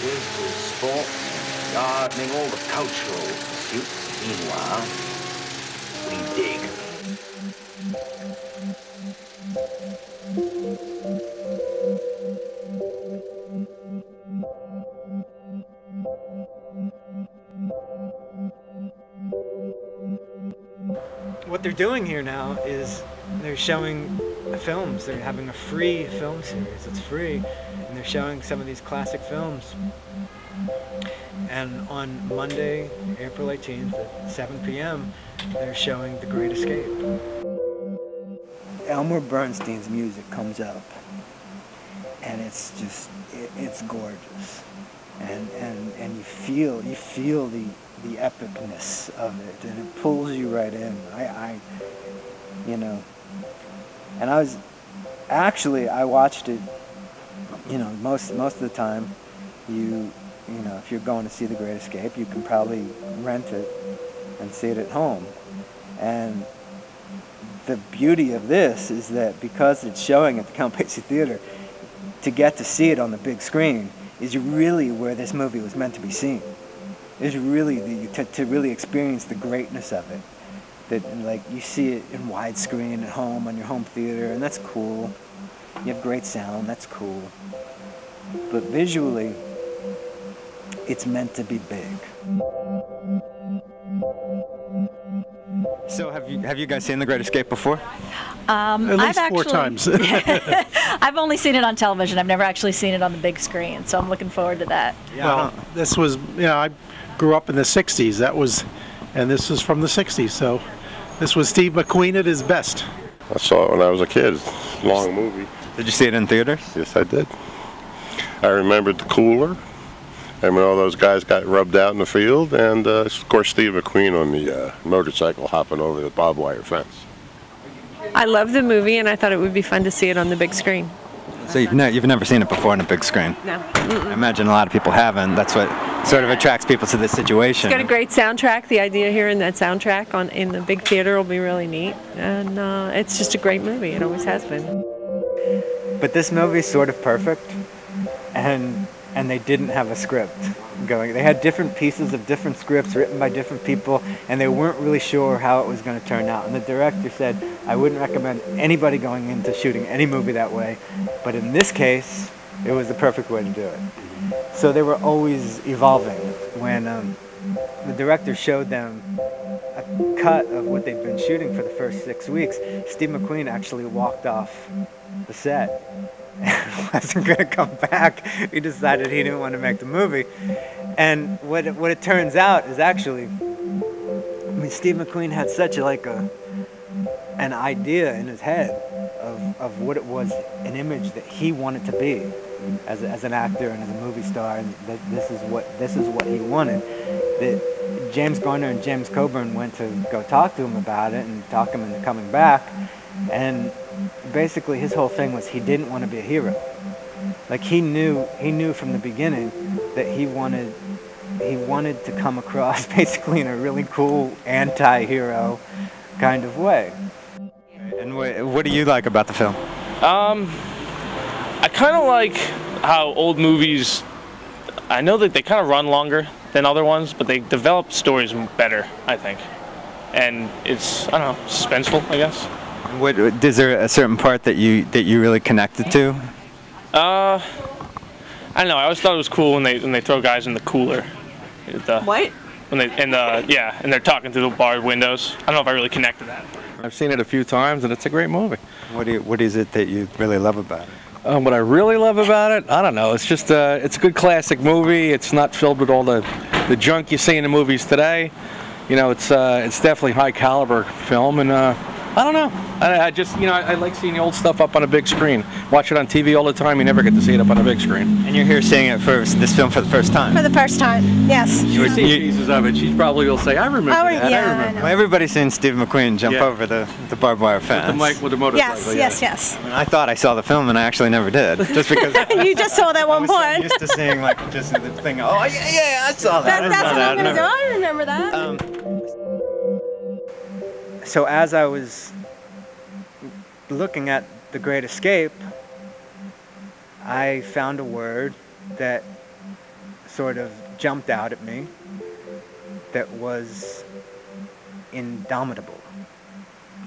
activities to sport, gardening, all the cultural pursuits. Meanwhile, we dig. What they're doing here now is they're showing films. They're having a free film series. It's free, and they're showing some of these classic films. And on Monday, April 18th at 7 p.m., they're showing The Great Escape. Elmer Bernstein's music comes up, and it's just, it's gorgeous. And you feel the epicness of it, and it pulls you right in. You know, and I watched it, you know, most of the time. You know, if you're going to see The Great Escape, you can probably rent it and see it at home. And the beauty of this is that because it's showing at the Count Basie Theater, to get to see it on the big screen is really where this movie was meant to be seen. Is really to really experience the greatness of it. That, like, you see it in widescreen at home on your home theater, and that's cool. You have great sound, that's cool. But visually, it's meant to be big. So have you guys seen The Great Escape before? At least four times. I've only seen it on television. I've never actually seen it on the big screen, so I'm looking forward to that. Yeah. Well, this was, you know, I grew up in the 60s. And this was from the 60s, so this was Steve McQueen at his best. I saw it when I was a kid. Long movie. Did you see it in theaters? Yes, I did. I remembered the cooler, and when all those guys got rubbed out in the field, and of course Steve McQueen on the motorcycle hopping over the barbed wire fence. I love the movie, and I thought it would be fun to see it on the big screen. So you've never seen it before on a big screen? No. I imagine a lot of people haven't. That's what sort of attracts people to this situation. It's got a great soundtrack. The idea here in that soundtrack in the big theater will be really neat, and it's just a great movie. It always has been. But this movie's sort of perfect, and they didn't have a script going. They had different pieces of different scripts written by different people, and they weren't really sure how it was going to turn out. And the director said, I wouldn't recommend anybody going into shooting any movie that way, but in this case, it was the perfect way to do it. So they were always evolving. When the director showed them a cut of what they'd been shooting for the first 6 weeks, Steve McQueen actually walked off the set and wasn't going to come back. He decided he didn't want to make the movie. And what it turns out is actually, I mean, Steve McQueen had such an idea in his head of what it was, an image that he wanted to be as an actor and as a movie star, and that this is what he wanted. That James Garner and James Coburn went to go talk to him about it and talk him into coming back, and basically his whole thing was he didn't want to be a hero. Like he knew from the beginning that he wanted to come across basically in a really cool anti-hero kind of way. And what do you like about the film? I kind of like how old movies, I know that they kind of run longer than other ones, but they develop stories better, I think. And it's, I don't know, suspenseful, I guess. Is there a certain part that you really connected to? I don't know. I always thought it was cool when they throw guys in the cooler. What? When and they're talking through the barred windows. I don't know if I really connected that. I've seen it a few times, and it's a great movie. What is it that you really love about it? What I really love about it, I don't know. It's just it's a good classic movie. It's not filled with all the junk you see in the movies today. You know, it's definitely high caliber film, and I don't know. I just, you know, I like seeing the old stuff up on a big screen. Watch it on TV all the time. You never get to see it up on a big screen. And you're here seeing it this film for the first time. For the first time, yes. You would see pieces of it. She probably will say, "I remember that." Yeah, I remember. Well, everybody's seen Steve McQueen jump over the barbed wire fence. With the motorcycle. Yes. I mean, I thought I saw the film, and I actually never did. Just because you just saw that one part. I'm used to seeing just the thing. Oh yeah, I saw that. That's what I'm gonna do. I remember that. So as I was looking at The Great Escape, I found a word that sort of jumped out at me that was indomitable.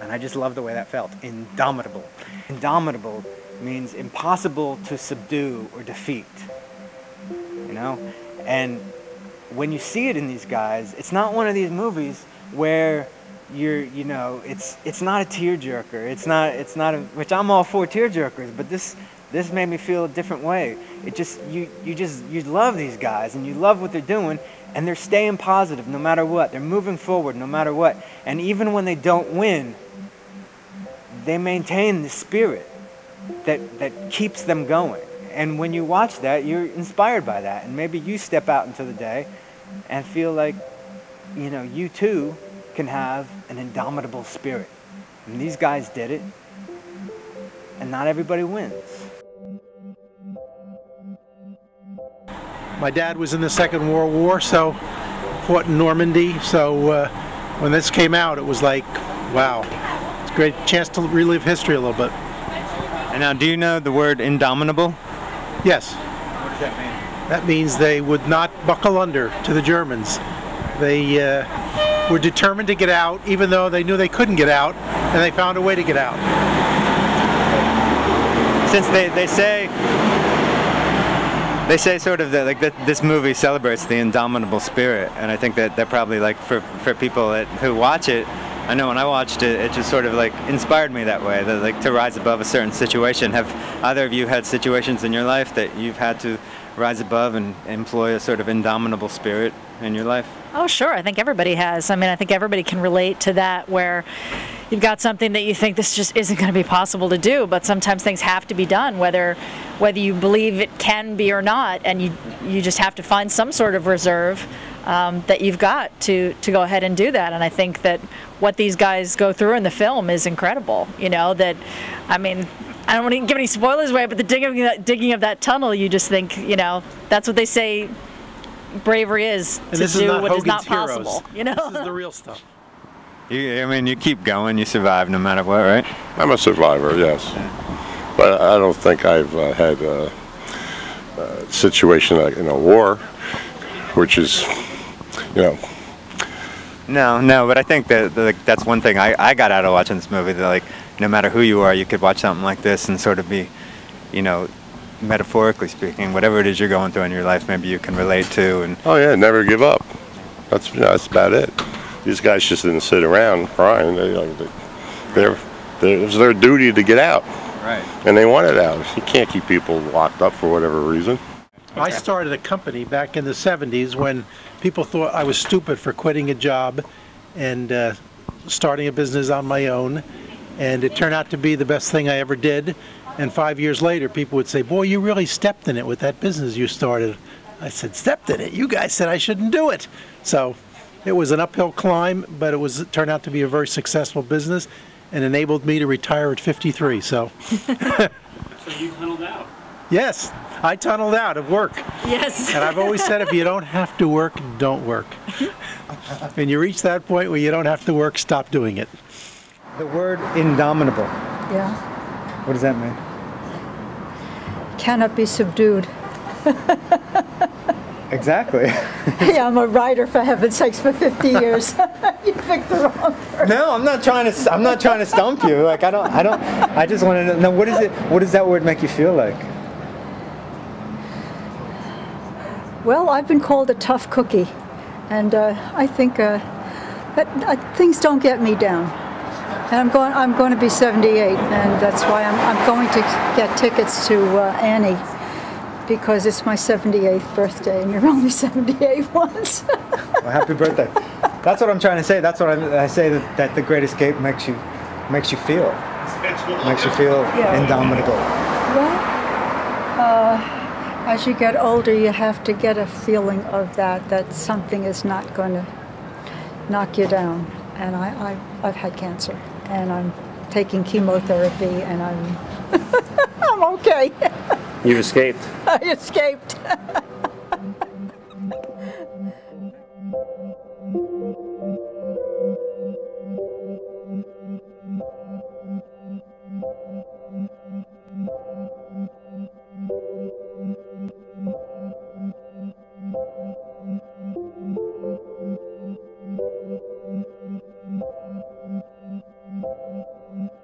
And I just love the way that felt. Indomitable. Indomitable means impossible to subdue or defeat. You know? And when you see it in these guys, it's not one of these movies where it's not a tearjerker. It's not which I'm all for tearjerkers, but this made me feel a different way. It just, you love these guys and you love what they're doing, and they're staying positive no matter what. They're moving forward no matter what. And even when they don't win, they maintain the spirit that keeps them going. And when you watch that, you're inspired by that. And maybe you step out into the day and feel like, you too can have an indomitable spirit. And these guys did it. And not everybody wins. My dad was in the Second World War, so fought in Normandy. So when this came out, it was like, wow, it's a great chance to relive history a little bit. And now, do you know the word indomitable? Yes. What does that mean? That means they would not buckle under to the Germans. They were determined to get out, even though they knew they couldn't get out, and they found a way to get out. Since they say sort of that this movie celebrates the indomitable spirit, and I think that probably, like, for people who watch it, I know when I watched it, it just sort of like inspired me that way, that, like, to rise above a certain situation. Have either of you had situations in your life that you've had to rise above and employ a sort of indomitable spirit in your life? Oh, sure. I think everybody has. I mean, I think everybody can relate to that, where you've got something that you think this just isn't going to be possible to do, but sometimes things have to be done, whether you believe it can be or not, and you just have to find some sort of reserve that you've got to go ahead and do that. And I think that what these guys go through in the film is incredible. That, I mean, I don't want to give any spoilers away, but the digging of that tunnel, you just think, that's what they say bravery is, to do what is not possible. This is the real stuff. You keep going, you survive no matter what, right? I'm a survivor, yes. But I don't think I've had a situation like in a war, which is, No, but I think that that's one thing I got out of watching this movie, that, like, no matter who you are, you could watch something like this and sort of be, metaphorically speaking, whatever it is you're going through in your life, maybe you can relate to. And oh yeah, never give up. That's about it. These guys just didn't sit around crying. It was their duty to get out. Right. And they wanted out. You can't keep people locked up for whatever reason. I started a company back in the 70s when people thought I was stupid for quitting a job and starting a business on my own. And it turned out to be the best thing I ever did. And 5 years later, people would say, boy, you really stepped in it with that business you started. I said, stepped in it? You guys said I shouldn't do it. So it was an uphill climb, but it turned out to be a very successful business and enabled me to retire at 53. So you tunneled out. Yes, I tunneled out of work. Yes. And I've always said, if you don't have to work, don't work. When you reach that point where you don't have to work, stop doing it. The word indomitable. Yeah. What does that mean? Cannot be subdued. Exactly. Hey, I'm a writer, for heaven's sakes, for 50 years. You picked the wrong person. No, I'm not trying to stump you. Like, I just want to know, what does that word make you feel like? Well, I've been called a tough cookie, and I think that things don't get me down. And I'm going to be 78, and that's why I'm going to get tickets to Annie, because it's my 78th birthday, and you're only 78 once. Well, happy birthday. That's what I'm trying to say. That's what I say, that the Great Escape makes you feel. Makes you feel indomitable. Well, as you get older, you have to get a feeling of that something is not going to knock you down. And I've had cancer, and I'm taking chemotherapy, and I'm okay. You've escaped. I escaped. Thank you.